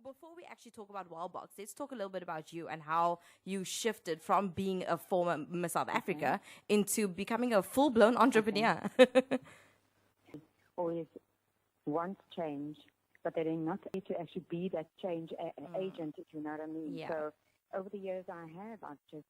before we actually talk about Wellbox, let's talk a little bit about you and how you shifted from being a former Miss South Africa into becoming a full-blown entrepreneur. Always want change, but they're not able to actually be that change agent, if you know what I mean. Yeah. So over the years I've just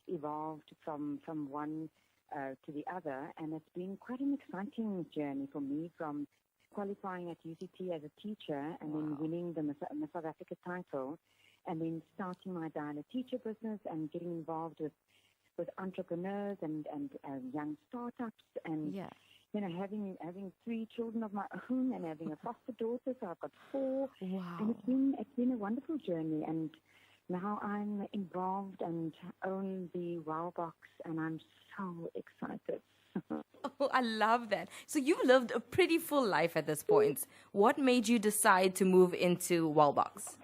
evolved from one to the other, and it's been quite an exciting journey for me, from qualifying at UCT as a teacher and then winning the Miss South Africa title, and then starting my dialect teacher business and getting involved with entrepreneurs and young startups, and you know, having 3 children of my own and having a foster daughter, so I've got 4. Wow. And it's been a wonderful journey, and now I'm involved and own the Wellbox, and I'm so excited. Oh, I love that. So you've lived a pretty full life at this point. What made you decide to move into Wellbox?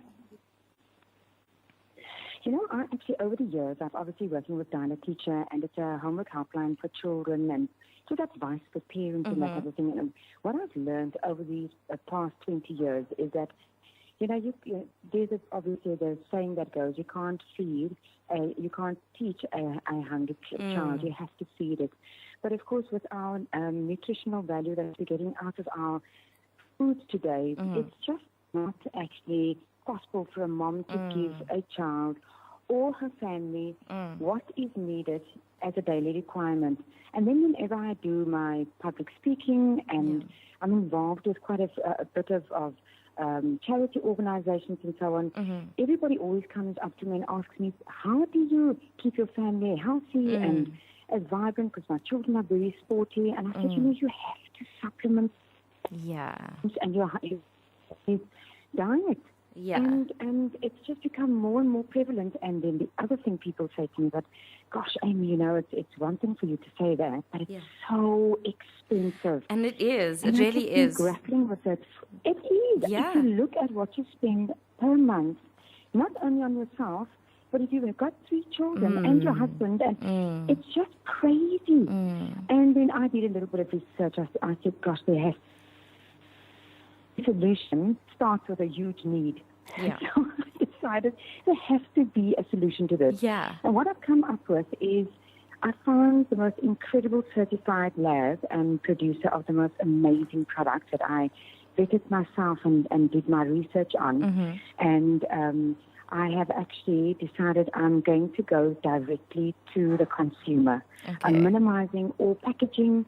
You know, I actually, over the years, I've obviously working with dialect teacher, and it's a homework helpline for children and give advice for parents and that type of thing. And what I've learned over these past 20 years is that, you know, there's obviously the saying that goes, you can't teach a hungry child, you have to feed it. But of course, with our nutritional value that we're getting out of our foods today, it's just not actually possible for a mom to give a child or her family what is needed as a daily requirement. And then whenever I do my public speaking, and I'm involved with quite a bit of charity organizations and so on, everybody always comes up to me and asks me, how do you keep your family healthy and as vibrant, because my children are very sporty? And I said, you know, you have to supplement and your diet. Yeah. And it's just become more and more prevalent. And then the other thing people say to me, but gosh, Amy, you know, it's one thing for you to say that, but it's so expensive. And it is. And it really is. Grappling with it. It is. Yeah. If you look at what you spend per month, not only on yourself, but if you've got 3 children and your husband, and it's just crazy. And then I did a little bit of research. I said, gosh, the solution starts with a huge need. Yeah. So I decided there has to be a solution to this. Yeah. And what I've come up with is I found the most incredible certified lab and producer of the most amazing products that I vetted myself and did my research on. And I have actually decided I'm going to go directly to the consumer. Okay. I'm minimizing all packaging.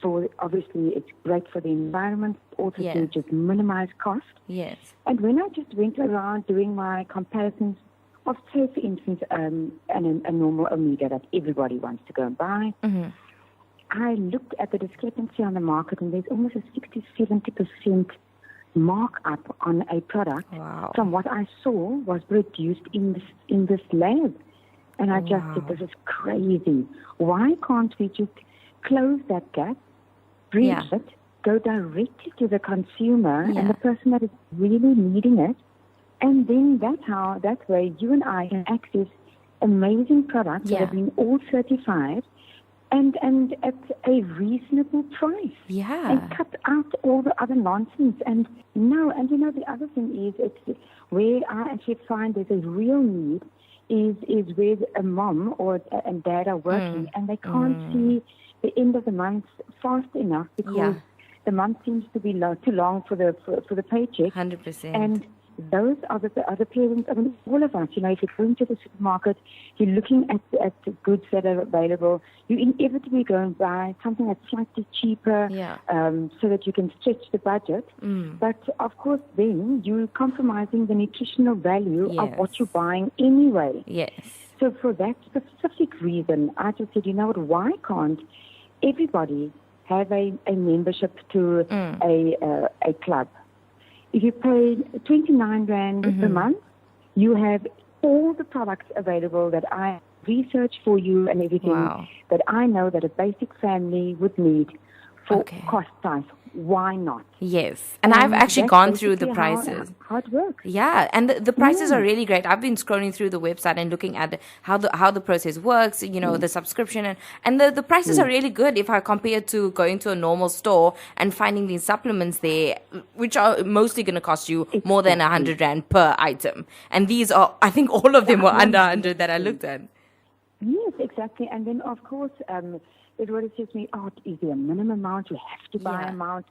So obviously it's great for the environment, also to just minimize cost. Yes. And when I just went around doing my comparisons of, say, for instance, a normal Omega that everybody wants to go and buy, I looked at the discrepancy on the market, and there's almost a 60-70% markup on a product from what I saw was produced in this lab. And I just said, this is crazy. Why can't we just close that gap, bridge it, go directly to the consumer and the person that is really needing it, and then that way you and I can access amazing products that have been all certified and at a reasonable price. Yeah. And cut out all the other nonsense. And you know, the other thing is, it's where I actually find there's a real need is where a mom and dad are working and they can't see the end of the month fast enough because the month seems to be too long for the paycheck. 100%. And those are the other parents. I mean, all of us, you know, if you're going to the supermarket, you're looking at the goods that are available, you inevitably go and buy something that's slightly cheaper so that you can stretch the budget. But, of course, then you're compromising the nutritional value of what you're buying anyway. Yes. So for that specific reason, I just said, you know what, why can't everybody have a membership to a club? If you pay 29 Rand per month, you have all the products available that I research for you and everything that I know that a basic family would need for Okay. cost price. Why not? Yes. And I've actually that's gone through the basically prices. How it works. Yeah, and the prices are really great. I've been scrolling through the website and looking at how the process works, the subscription, and the prices are really good if I compare to going to a normal store and finding these supplements there, which are mostly going to cost you more than Exactly. R100 per item. And these are, I think all of them were under 100 that I looked at. Yes, exactly. And then, of course, it would say to me, oh, is there a minimum amount? You have to buy a month,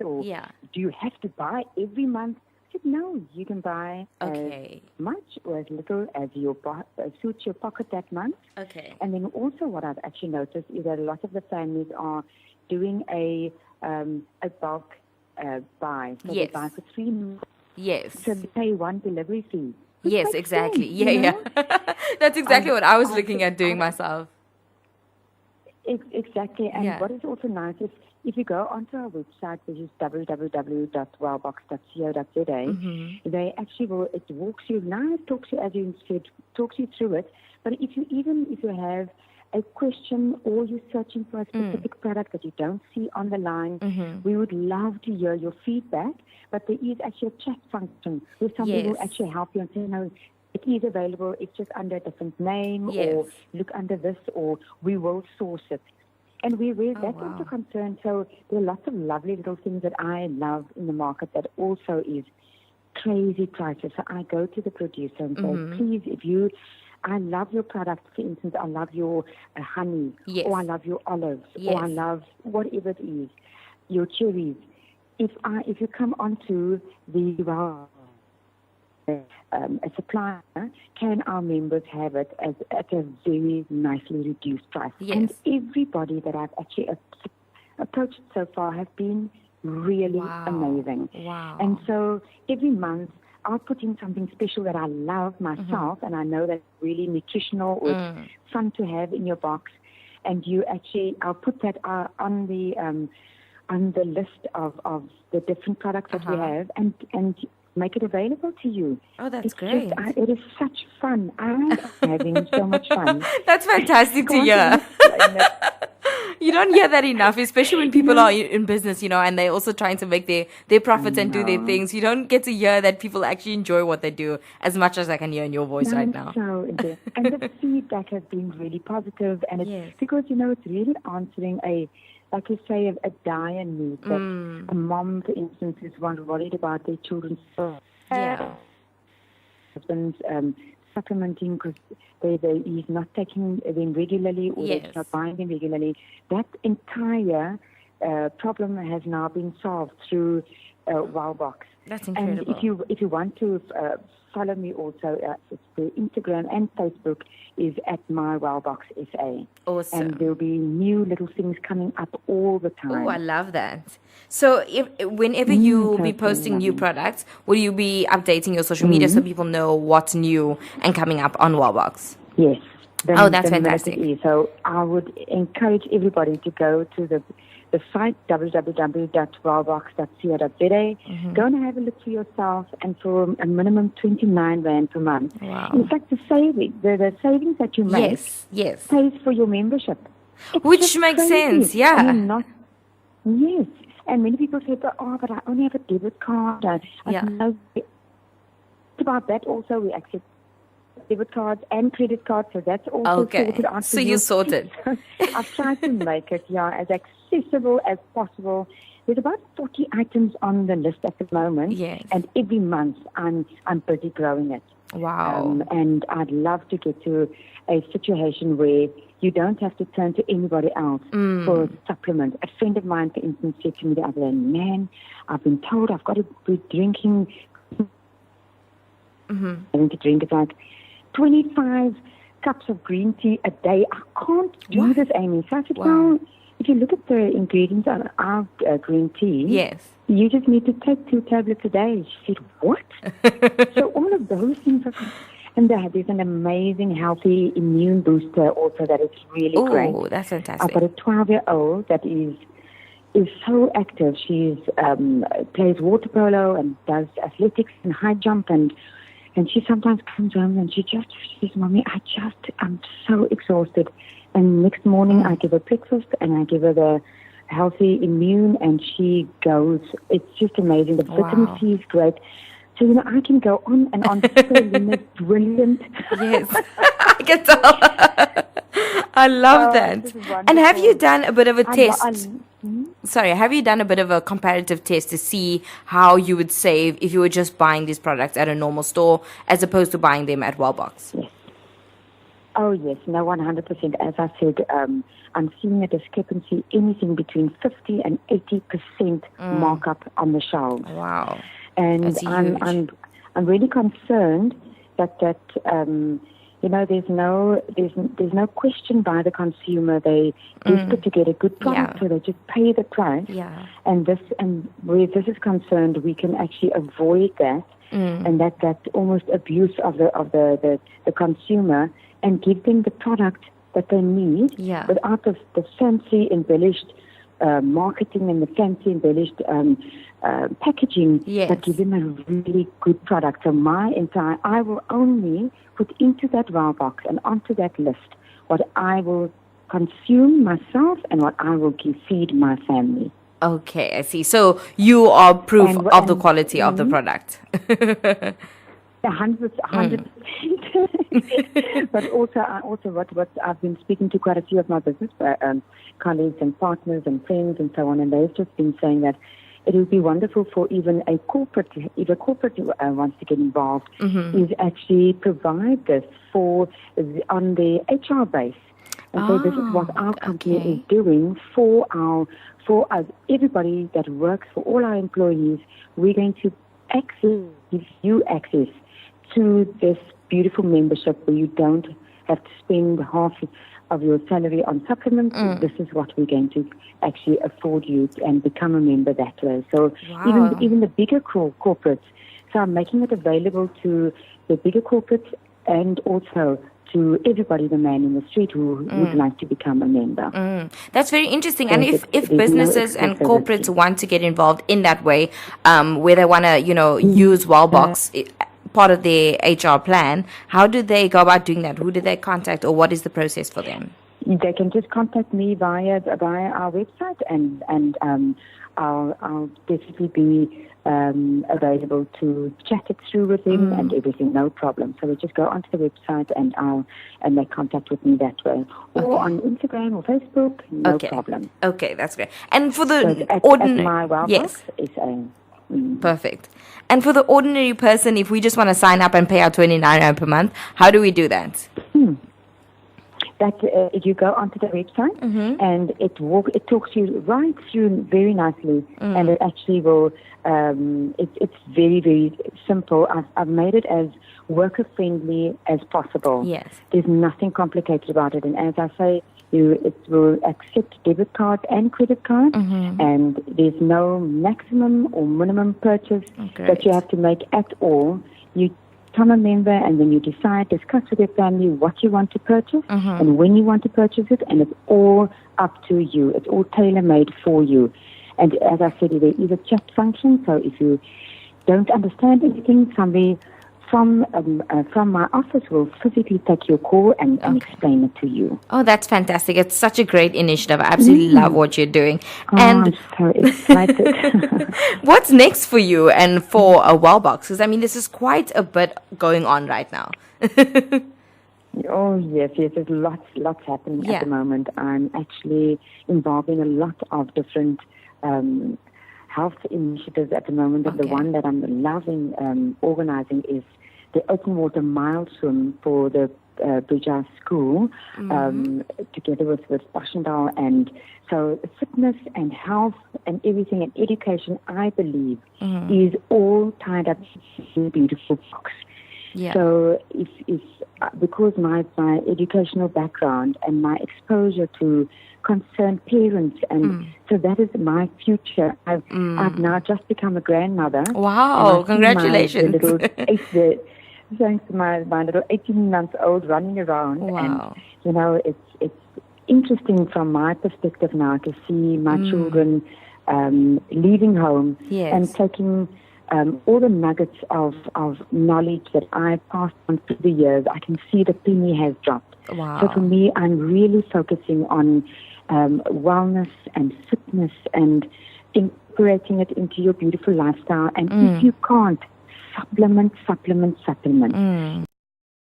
or Yeah. do you have to buy every month? I said, no, you can buy Okay. as much or as little as suits your pocket that month. Okay. And then also what I've actually noticed is that a lot of the families are doing a bulk buy. So Yes. they buy for 3 months. Yes. So they pay one delivery fee. Which Yes, makes exactly. sense, Yeah, you yeah. know? That's exactly what I was I- looking at doing I- myself. Exactly. And Yeah. what is also nice is if you go onto our website, which is www.wellbox.co.za, they actually it walks you, now it talks you, as you said, talks you through it. But if you have a question or you're searching for a specific product that you don't see on the line, we would love to hear your feedback. But there is actually a chat function where somebody will Yes. actually help you and say, no, it is available. It's just under a different name, Yes. or look under this, or we will source it. And that's wow. also concerned. So there are lots of lovely little things that I love in the market that also is crazy prices. So I go to the producer and say, please, I love your product. For instance, I love your honey, Yes. or I love your olives, Yes. or I love whatever it is, your cherries. If you come onto the a supplier, can our members have it at a very nicely reduced price? Yes. And everybody that I've actually approached so far have been really Wow. amazing. Wow. And so every month I'll put in something special that I love myself, and I know that's really nutritional or it's fun to have in your box. And I'll put that on the list of the different products that we have, and make it available to you. Oh, that's It's great. It is such fun. I'm having so much fun. That's fantastic to Can't hear. even explain it. You don't hear that enough, especially when people are in business, and they're also trying to make their profits and do their things. You don't get to hear that people actually enjoy what they do as much as I can hear in your voice right now. And the feedback has been really positive, and it's Yes. because it's really answering like you say, a dire need that a mom, for instance, is worried about their children's Yeah. husband's supplementing because he's not taking them regularly, or Yes. they're not buying them regularly. That entire problem has now been solved through Wellbox. That's And incredible. if you want to follow me also, it's the Instagram and Facebook is at my Wellbox SA. Awesome. And there'll be new little things coming up all the time. Oh, I love that. So whenever you be posting new lovely. products, will you be updating your social media so people know what's new and coming up on Wellbox? Yes. Oh, that's the minute fantastic. it is. So I would encourage everybody to go to the site www.wellbox.co.za. Go and have a look for yourself, and for a minimum 29 Rand per month. Wow. In fact, the savings that you make Yes. pays for your membership. It's Which just makes crazy. sense, yeah. I mean, yes. And many people say, but I only have a debit card. I know about that also. We accept debit cards and credit cards, so that's also Okay. sorted out. So you sorted. I've tried to make it, as accessible as possible. There's about 40 items on the list at the moment. Yes. And every month I'm busy growing it. Wow. And I'd love to get to a situation where you don't have to turn to anybody else for a supplement. A friend of mine, for instance, said to me the other day, man, I've been told I've got to be drinking, having to drink, it's like 25 cups of green tea a day. I can't do this, Amy. So I said, well, if you look at the ingredients on our green tea, Yes. you just need to take 2 tablets a day. She said, what? So all of those things are... And there's an amazing, healthy immune booster also that is really great. Oh, that's I've fantastic. got a 12-year-old that is so active. She's plays water polo and does athletics and high jump, and she sometimes comes home and she says, Mommy, I'm so exhausted. And next morning I give her breakfast and I give her healthy immune, and she goes. It's just amazing. The vitamin C is great. So, I can go on and on. It's brilliant. Yes, I can tell. I love that. And have you done a bit of a test? Sorry, have you done a bit of a comparative test to see how you would save if you were just buying these products at a normal store as opposed to buying them at Wellbox? Yes. Oh, yes. No, 100%. As I said, I'm seeing a discrepancy anything between 50 and 80% markup on the shelves. Wow. And That's huge. I'm really concerned that there's no question by the consumer. They desperate to get a good product, so they just pay the price. Yeah. And where this is concerned, we can actually avoid that, and that almost abuse of the consumer, and give them the product that they need without the fancy embellished marketing and the fancy embellished packaging that give them a really good product. So I will only put into that Wellbox and onto that list what I will consume myself and what I will feed my family. Okay, I see. So you are proof of the quality of the product. 100%. But also what I've been speaking to quite a few of my business colleagues and partners and friends and so on, and they've just been saying that it would be wonderful for even a corporate, if a corporate wants to get involved, is actually provide this on the HR base. And so this is what our company is doing for everybody that works, for all our employees. We're going to give you access to this beautiful membership where you don't have to spend half of your salary on supplements. This is what we're going to actually afford you and become a member that way. So even the bigger corporates, so I'm making it available to the bigger corporates and also to everybody, the man in the street who would like to become a member. That's very interesting. So and if businesses and corporates want to get involved in that way, where they want to, use Wellbox, part of their HR plan, how do they go about doing that? Who do they contact, or what is the process for them? They can just contact me via our website, and I'll definitely be available to chat it through with them and everything, no problem. So we just go onto the website and they contact with me that way, or on Instagram or Facebook, no problem. Okay, that's great. And for the at my Wellbox, perfect. And for the ordinary person, if we just want to sign up and pay our $29 per month, how do we do that? That you go onto the website and it talks you right through very nicely, and it actually will. It's very, very simple. I've made it as worker friendly as possible. Yes, there's nothing complicated about it, and as I say, it will accept debit card and credit card, and there's no maximum or minimum purchase that you have to make at all. You become a member, and then you discuss with your family what you want to purchase and when you want to purchase it, and it's all up to you. It's all tailor-made for you. And as I said, there is a chat function, so if you don't understand anything, somebody from my office will physically take your call and explain it to you. Oh, that's fantastic. It's such a great initiative. I absolutely love what you're doing. I'm so excited. What's next for you and for a Wellbox? Because, this is quite a bit going on right now. Oh, yes, there's lots happening at the moment. I'm actually involved in a lot of different health initiatives at the moment. And the one that I'm loving organizing is the open water mile swim for the Bridgehouse School, together with Oshendal. And so fitness and health and everything and education, I believe, is all tied up in a beautiful box. Yeah. So if because my educational background and my exposure to concerned parents, and so that is my future. I've now just become a grandmother. Wow! Congratulations! Thanks to my little 18-month-old running around. Wow! And it's interesting from my perspective now to see my children leaving home and taking all the nuggets of knowledge that I passed on through the years. I can see the penny has dropped. Wow. So for me, I'm really focusing on wellness and fitness and incorporating it into your beautiful lifestyle. And if you can't, supplement.